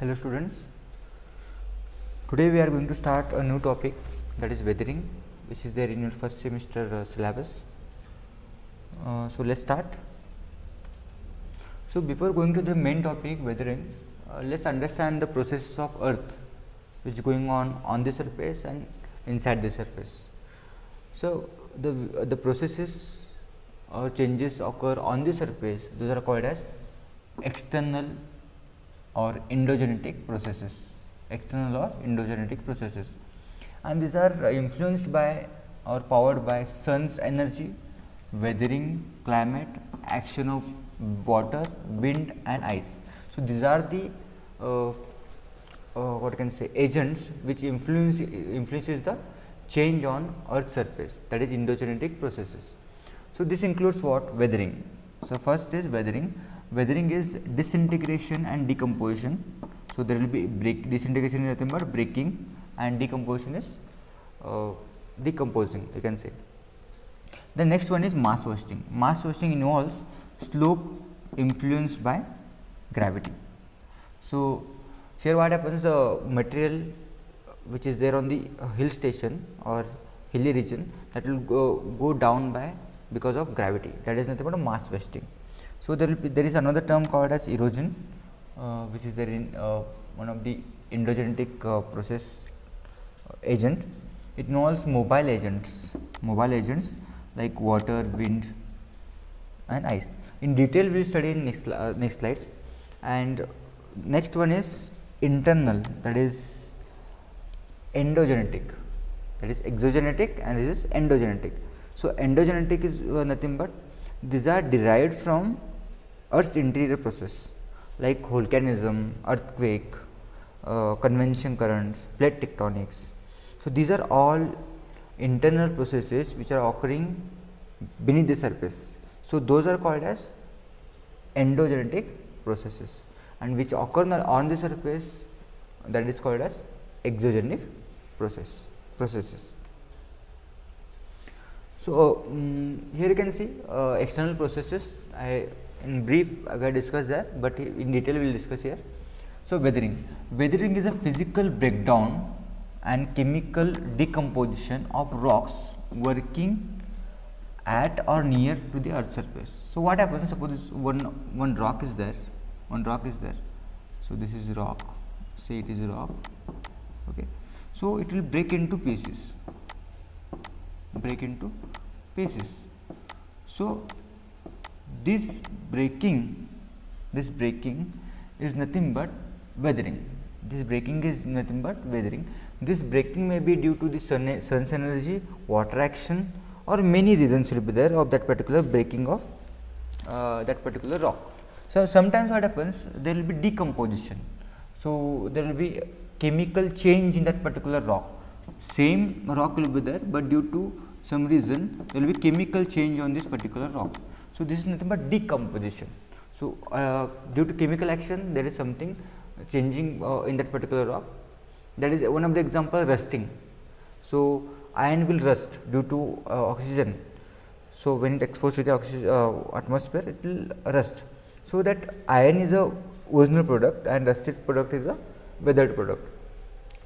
Hello students, today we are going to start a new topic, that is weathering, which is there in your first semester syllabus. So let's start. So before going to the main topic weathering, let's understand the process of earth which is going on the surface and inside the surface. So the processes or changes occur on the surface, those are called as external or endogenetic processes, and these are influenced by or powered by sun's energy, weathering, climate, action of water, wind and ice. So these are the what can say agents which influences the change on earth's surface, that is endogenetic processes. So this includes what? Weathering. So first is weathering. Weathering is disintegration and decomposition. So there will be disintegration is nothing but breaking, and decomposition is decomposing, you can say. The next one is mass wasting. Mass wasting involves slope influenced by gravity. So here what happens, the material which is there on the hill station or hilly region, that will go down by because of gravity, that is nothing but a mass wasting. So there is another term called as erosion, which is there in one of the endogenetic process agent. It involves mobile agents like water, wind and ice. In detail we will study in next slides. And next one is internal, that is endogenetic, that is exogenetic, and this is endogenetic. So endogenetic is nothing but these are derived from Earth's interior process like volcanism, earthquake, convection currents, plate tectonics. So these are all internal processes which are occurring beneath the surface. So those are called as endogenetic processes, and which occur on the surface, that is called as exogenic processes. So here you can see external processes. In brief I will discuss that, but in detail we will discuss here. So weathering is a physical breakdown and chemical decomposition of rocks working at or near to the earth's surface. So what happens, suppose one rock is there, so this is rock, say it is a rock, okay. So it will break into pieces. So this breaking is nothing but weathering. This breaking may be due to the sun's energy, water action, or many reasons will be there of that particular breaking of that particular rock. So sometimes what happens, there will be decomposition. So there will be chemical change in that particular rock. Same rock will be there, but due to some reason there will be chemical change on this particular rock. So this is nothing but decomposition. So due to chemical action there is something changing in that particular rock. That is one of the example, rusting. So iron will rust due to oxygen. So when it exposed to the oxygen atmosphere, it will rust. So that iron is a original product and rusted product is a weathered product.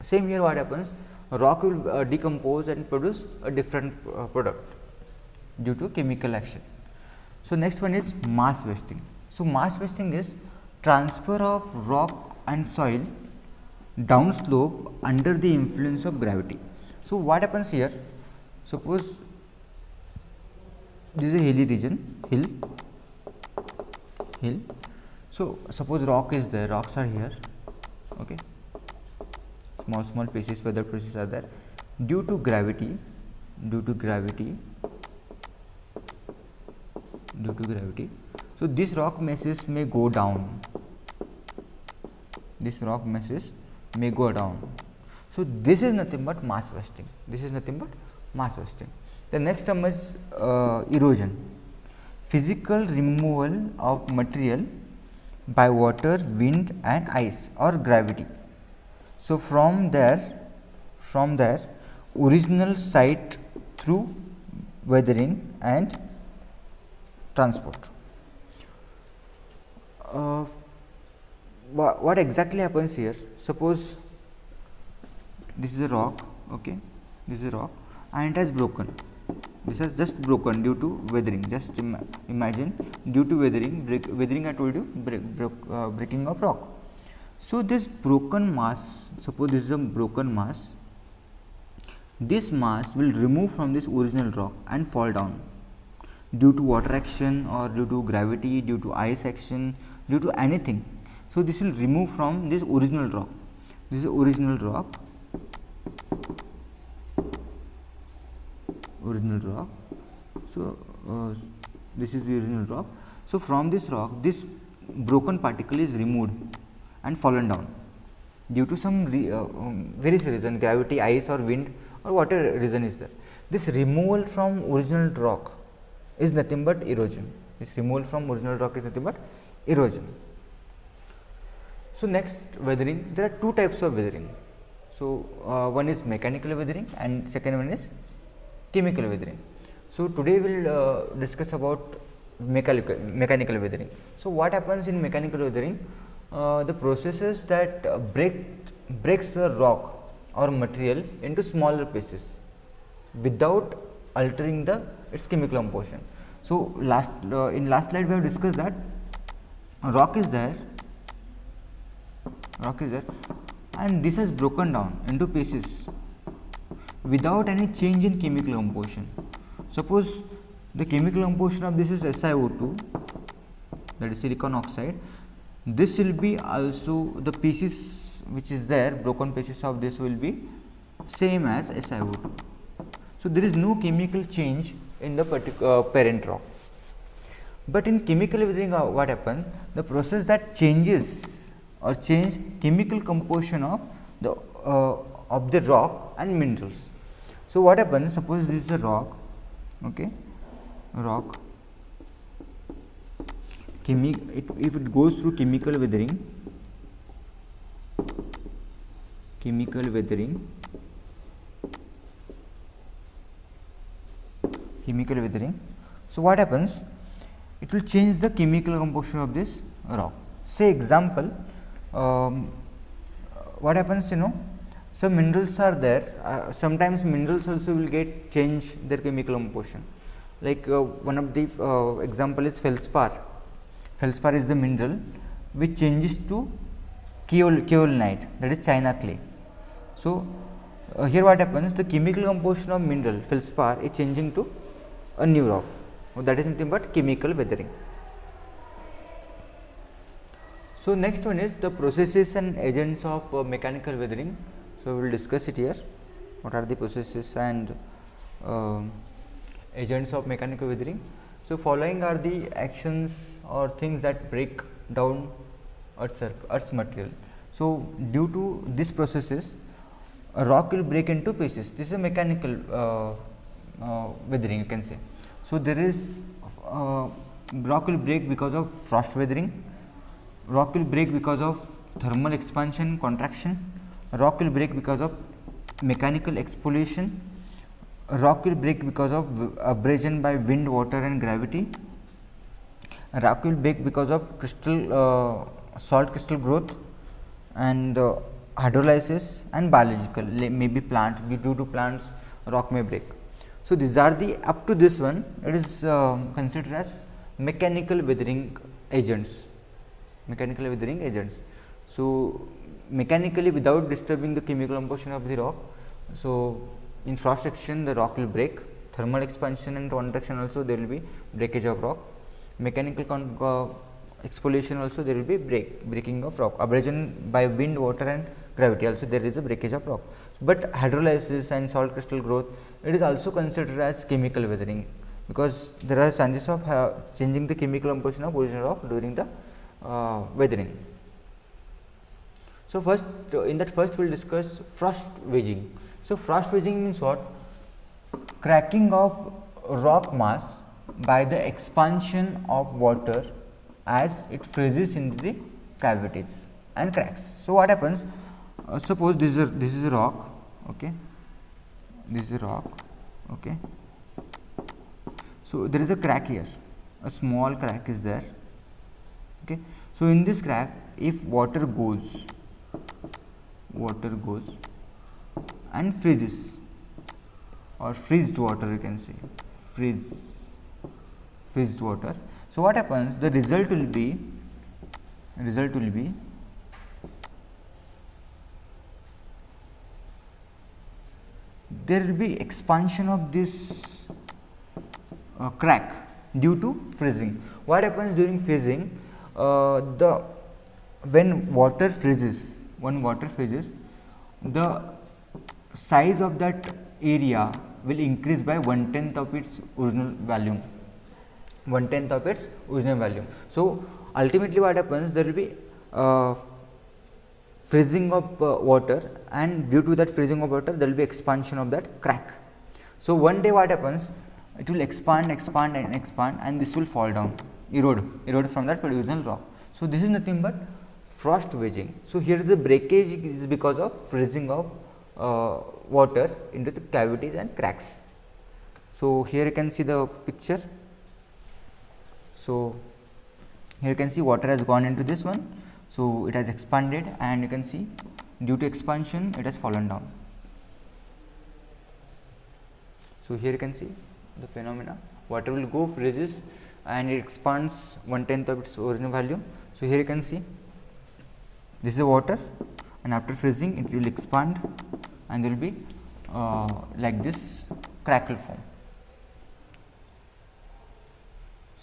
Same here what happens, rock will decompose and produce a different product due to chemical action. So next one is mass wasting. So mass wasting is transfer of rock and soil downslope under the influence of gravity. So what happens here, suppose this is a hilly region, hill. So suppose rock is there, rocks are here, okay, small pieces, weather pieces are there. Due to gravity, so this rock masses may go down. So this is nothing but mass wasting. The next term is erosion. Physical removal of material by water, wind and ice or gravity. So from there original site through weathering and transport. what exactly happens here? Suppose this is a rock, okay, this is a rock and it has broken. This has just broken due to weathering. Just imagine, due to weathering I told you, breaking of rock. So this broken mass, suppose this is a broken mass, this mass will remove from this original rock and fall down due to water action or due to gravity, due to ice action, due to anything. So this will remove from this original rock. This is original rock, so this is the original rock. So from this rock, this broken particle is removed and fallen down due to some various reason, gravity, ice or wind or whatever reason is there. This removal from original rock is nothing but erosion. This removal from original rock is nothing but erosion. So next, weathering. There are two types of weathering. So one is mechanical weathering and second one is chemical weathering. So today we will discuss about mechanical weathering. So what happens in mechanical weathering? The processes that breaks a rock or material into smaller pieces without altering its chemical composition. So in last slide we have discussed that rock is there, and this has broken down into pieces without any change in chemical composition. Suppose the chemical composition of this is SiO2, that is silicon oxide. This will be also, the pieces which is there, broken pieces of this will be same as SiO2. So there is no chemical change in the particular parent rock. But in chemical weathering, what happens? The process that changes or change chemical composition of the rock and minerals. So what happens? Suppose this is a rock, okay, if it goes through chemical weathering, so what happens? It will change the chemical composition of this rock. Say example, what happens, some minerals are there, sometimes minerals also will get change their chemical composition. Like one of the example is feldspar. Feldspar is the mineral which changes to kaolinite, that is China clay. So here what happens, the chemical composition of mineral feldspar is changing to a new rock. That is nothing but chemical weathering. So next one is the processes and agents of mechanical weathering. So we will discuss it here. What are the processes and agents of mechanical weathering? So following are the actions or things that break down Earth's material. So due to these processes, a rock will break into pieces. This is a mechanical weathering, you can say. So there is rock will break because of frost weathering, rock will break because of thermal expansion, contraction, rock will break because of mechanical exfoliation, rock will break because of abrasion by wind, water and gravity, rock will break because of salt crystal growth and hydrolysis and biological, maybe plants, due to plants rock may break. So these are the, up to this one it is considered as mechanical weathering agents. So mechanically, without disturbing the chemical composition of the rock, so in frost action the rock will break, thermal expansion and contraction also there will be breakage of rock, mechanical exfoliation also there will be breaking of rock, abrasion by wind, water and gravity also there is a breakage of rock. But hydrolysis and salt crystal growth, it is also considered as chemical weathering, because there are chances of changing the chemical composition of original rock during the weathering. So first, in that first we will discuss frost wedging. So frost wedging means what? Cracking of rock mass by the expansion of water as it freezes into the cavities and cracks. So what happens? Suppose this is a rock, okay. This is a rock, okay. So there is a crack here, a small crack is there, okay. So in this crack, if water goes and freezes, or freezed water, you can say freezed water. So what happens, the result will be there will be expansion of this crack due to freezing. What happens during freezing, when water freezes, the size of that area will increase by 1/10 of its original volume. So ultimately what happens, there will be freezing of water, and due to that freezing of water there will be expansion of that crack. So one day what happens, it will expand and this will fall down, erode from that original rock. So this is nothing but frost wedging. So here the breakage is because of freezing of water into the cavities and cracks. So here you can see the picture. So here you can see water has gone into this one, so it has expanded, and you can see due to expansion it has fallen down. So here you can see the phenomena, water will go, freezes, and it expands 1/10 of its original volume. So here you can see this is the water, and after freezing it will expand and there will be like this crack will form.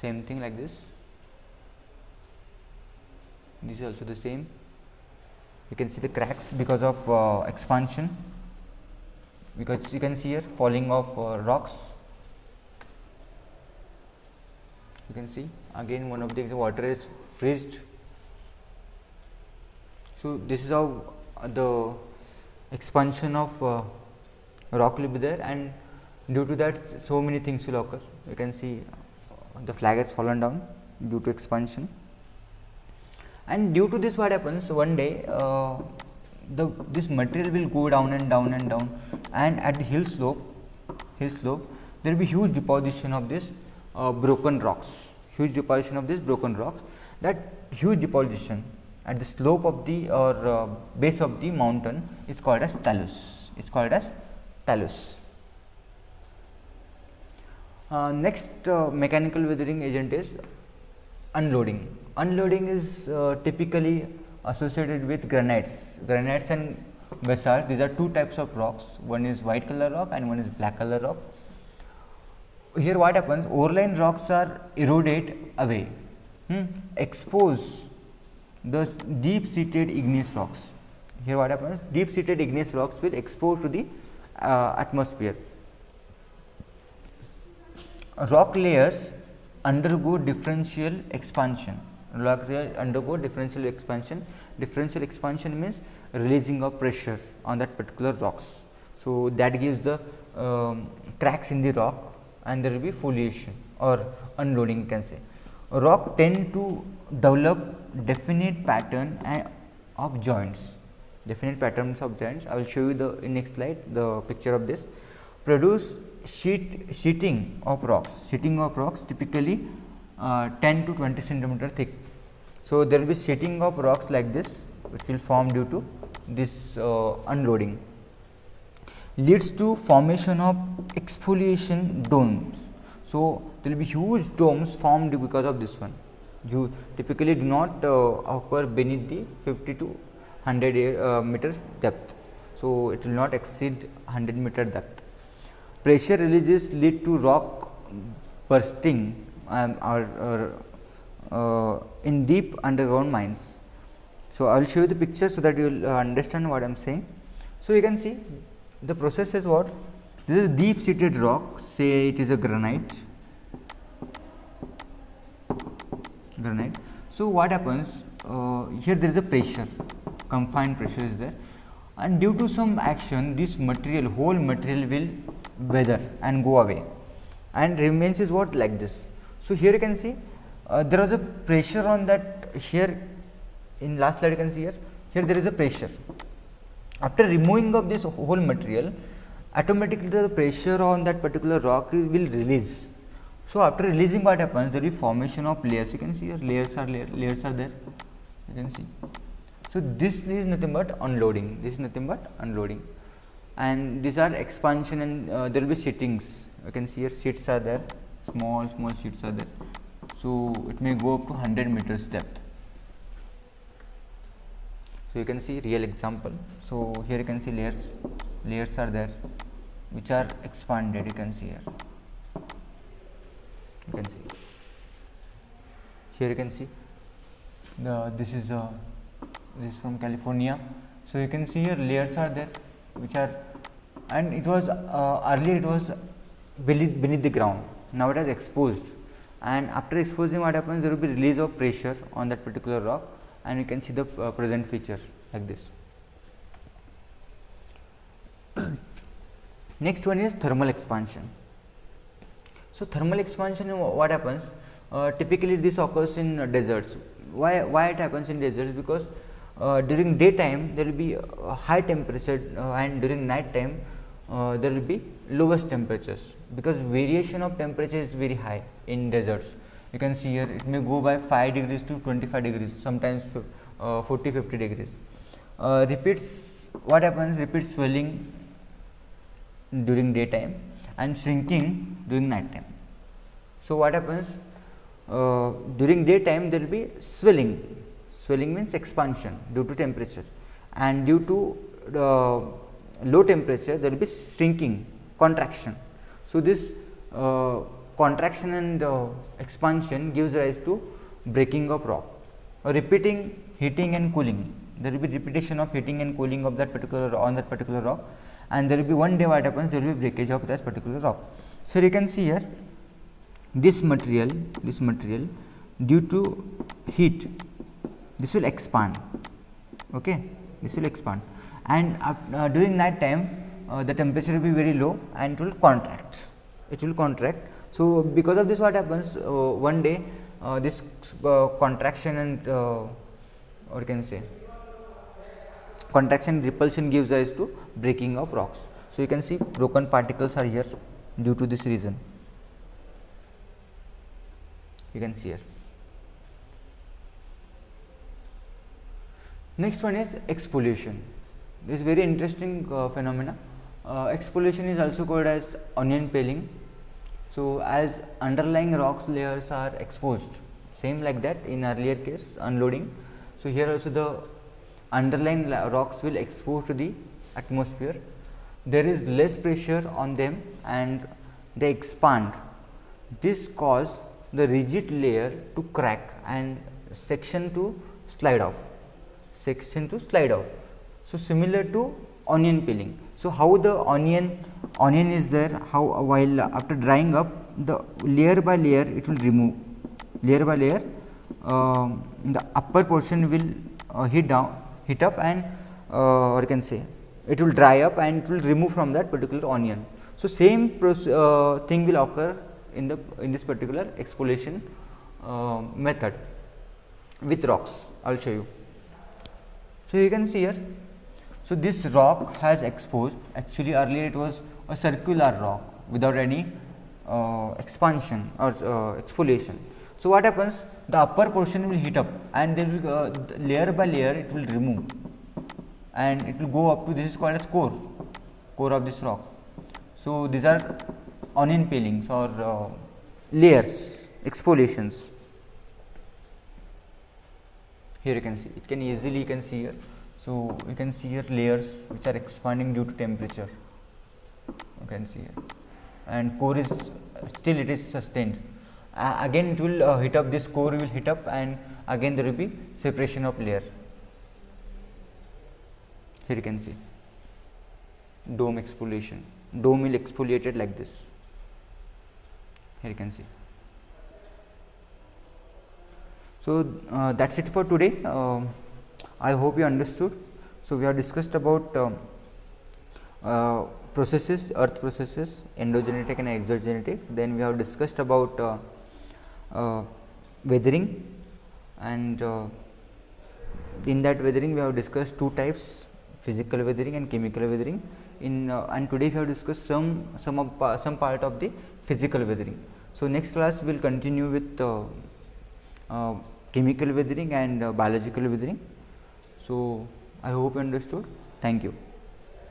Same thing like this. This is also the same. You can see the cracks because of expansion, because you can see here falling of rocks. You can see again one of the water is freezed. So this is how the expansion of rock will be there, and due to that so many things will occur. You can see the flag has fallen down due to expansion, and due to this what happens, one day this material will go down and down and down, and at the hill slope there will be huge deposition of this broken rocks, that huge deposition at the slope of the base of the mountain is called as talus. Next mechanical weathering agent is unloading. Unloading is typically associated with granites and basalt. These are two types of rocks, one is white color rock and one is black color rock. Here what happens, overlying rocks are eroded away, expose the deep seated igneous rocks. Here what happens, deep seated igneous rocks will expose to the atmosphere. Rock layers undergo differential expansion. Differential expansion means releasing of pressure on that particular rocks. So that gives the cracks in the rock, and there will be foliation or unloading, you can say. Rock tend to develop definite pattern of joints. I will show you in next slide the picture of this. Produce sheeting of rocks typically 10 to 20 centimeter thick. So there will be sheeting of rocks like this, which will form due to this unloading. Leads to formation of exfoliation domes. So there will be huge domes formed because of this one. You typically do not occur beneath the 50 to 100 meters depth. So it will not exceed 100 meter depth. Pressure releases lead to rock bursting in deep underground mines. So I will show you the picture so that you will understand what I am saying. So you can see the process is what? This is a deep seated rock, say it is a granite. So what happens, here there is a pressure, confined pressure is there, and due to some action this whole material will weather and go away, and remains is what, like this. So here you can see there was a pressure on that. Here in last slide you can see here there is a pressure. After removing of this whole material, automatically the pressure on that particular rock will release. So after releasing, what happens, there will be formation of layers. You can see here layers are there. you can see. So this is nothing but unloading, this is nothing but unloading, and these are expansion, and there will be sheetings. You can see here sheets are there, small sheets are there. So it may go up to 100 meters depth. So you can see real example. So here you can see layers are there which are expanded. You can see here, you can see here, you can see this is from California. So you can see here layers are there which are, and it was earlier it was beneath the ground, now it is exposed, and after exposing, what happens, there will be release of pressure on that particular rock, and you can see the present feature like this. Next one is thermal expansion. So thermal expansion, what happens, typically this occurs in deserts. Why it happens in deserts? Because during daytime there will be high temperature, and during night time there will be lowest temperatures, because variation of temperature is very high in deserts. You can see here it may go by 5 degrees to 25 degrees, sometimes 40-50 degrees. What happens, repeats swelling during daytime and shrinking during night time. So what happens, during daytime there will be swelling. Swelling means expansion due to temperature, and due to low temperature there will be shrinking, contraction. So this contraction and expansion gives rise to breaking of rock. Repeating heating and cooling, there will be repetition of heating and cooling of that particular rock, and there will be one day what happens, there will be breakage of that particular rock. So you can see here this material due to heat, this will expand, okay, this will expand, and during night time the temperature will be very low and it will contract. So because of this, what happens, one day this contraction and or you can say contraction repulsion gives rise to breaking of rocks. So you can see broken particles are here due to this reason, you can see here. Next one is exfoliation. This is very interesting phenomena. Exfoliation is also called as onion peeling. So as underlying rocks layers are exposed, same like that in earlier case unloading. So here also the underlying rocks will expose to the atmosphere. There is less pressure on them and they expand. This cause the rigid layer to crack and section to slide off. So similar to onion peeling. So how the onion is there, how while after drying up, the layer by layer it will remove, layer by layer the upper portion will heat up, and or you can say it will dry up and it will remove from that particular onion. So same thing will occur in this particular exfoliation method with rocks. I will show you. So you can see here, so this rock has exposed, actually earlier it was a circular rock without any expansion or exfoliation. So what happens, the upper portion will heat up and there will layer by layer it will remove, and it will go up to, this is called as core of this rock. So these are onion peelings or layers, exfoliations. Here you can see, it can easily, you can see here. So you can see here layers which are expanding due to temperature, you can see here, and core is still it is sustained. Again it will heat up, this core will heat up, and again there will be separation of layer. Here you can see dome exfoliation, dome will exfoliated like this. Here you can see. So that's it for today. I hope you understood. So we have discussed about processes, earth processes, endogenetic and exogenetic. Then we have discussed about weathering, and in that weathering we have discussed two types, physical weathering and chemical weathering. And today we have discussed some part of the physical weathering. So next class we will continue with chemical weathering and biological weathering. So I hope you understood. Thank you.